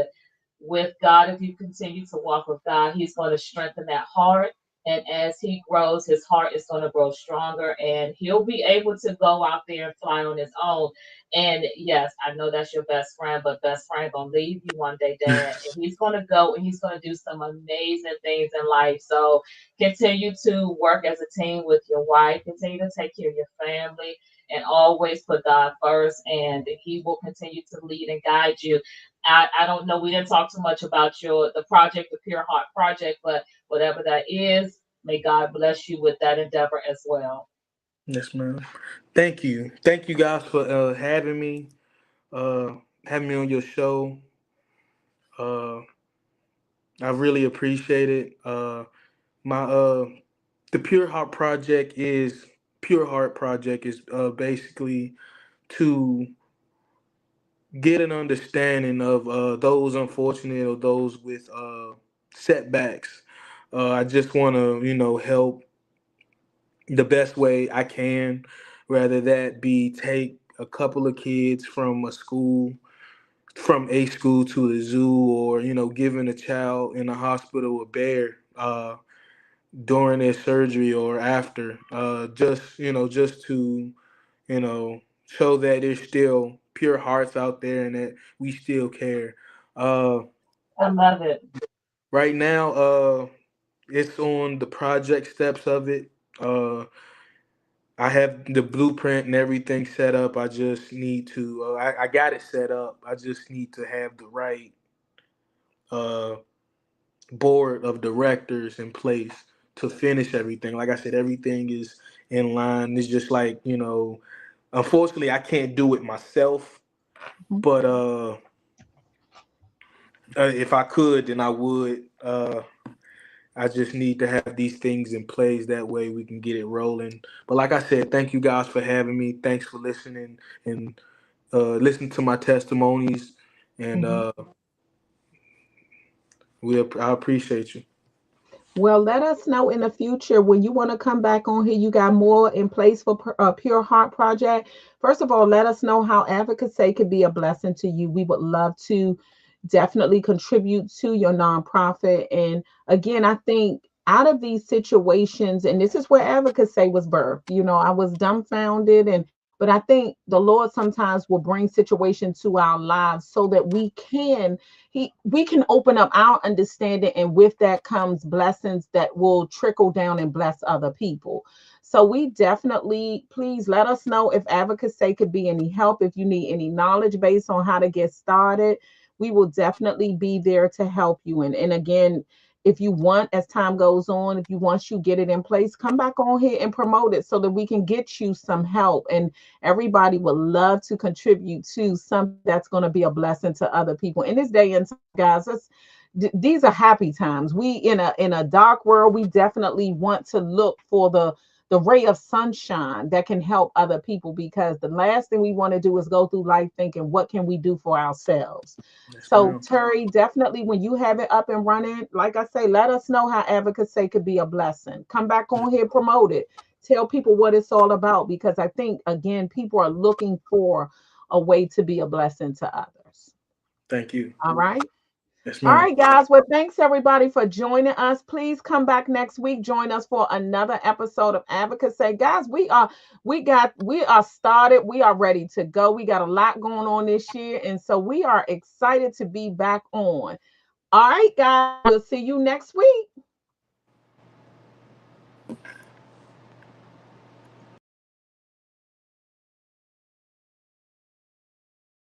with God, if you continue to walk with God, He's going to strengthen that heart. And as he grows, his heart is going to grow stronger, and he'll be able to go out there and fly on his own. And yes, I know that's your best friend, but best friend gonna leave you one day, Dad, and he's gonna go and he's gonna do some amazing things in life. So continue to work as a team with your wife, continue to take care of your family, and always put God first, and He will continue to lead and guide you. I don't know. We didn't talk too much about the project, the Pure Heart Project, but whatever that is, may God bless you with that endeavor as well. Yes, ma'am. Thank you. Thank you guys for uh, having me on your show. Uh, I really appreciate it. My the Pure Heart Project is basically to get an understanding of those unfortunate or those with setbacks. I just want to, help the best way I can, rather that be take a couple of kids from a school to the zoo, or giving a child in a hospital a bear. during their surgery or after, just just to show that there's still pure hearts out there and that we still care. Uh, I love it. right now, it's on the project steps of it. Uh, I have the blueprint and everything set up. I just need to. I got it set up. I just need to have the right uh, board of directors in place to finish everything. Like I said, everything is in line. It's just like unfortunately, I can't do it myself. Mhm. But if I could, then I would. I just need to have these things in place. That way we can get it rolling. But like I said, thank you guys for having me. Thanks for listening and listening to my testimonies. And Mhm. I appreciate you. Well, let us know in the future when you want to come back on here. You got more in place for Pure Heart Project. First of all, let us know how Advocacy could be a blessing to you. We would love to definitely contribute to your nonprofit. And again, I think out of these situations, and this is where Advocacy was birthed. I was dumbfounded, but I think the Lord sometimes will bring situations to our lives so that we can open up our understanding, and with that comes blessings that will trickle down and bless other people. So we definitely, please let us know if Advocacy could be any help, if you need any knowledge based on how to get started. We will definitely be there to help you. And again, if you want, as time goes on, if you want you get it in place, come back on here and promote it so that we can get you some help. And everybody would love to contribute to something that's going to be a blessing to other people in this day and time, guys. These are happy times. We in a dark world. We definitely want to look for the ray of sunshine that can help other people, because the last thing we want to do is go through life thinking, what can we do for ourselves? Yes, So ma'am. Terry, definitely when you have it up and running, like I say, let us know how Advocacy could be a blessing. Come back on here, promote it, tell people what it's all about, because I think again people are looking for a way to be a blessing to others. Thank you. All right. Yes, All ma'am. right, guys. Well, thanks everybody for joining us. Please come back next week. Join us for another episode of Advocacy. Guys, we are started. We are ready to go. We got a lot going on this year. And so we are excited to be back on. All right, guys. We'll see you next week.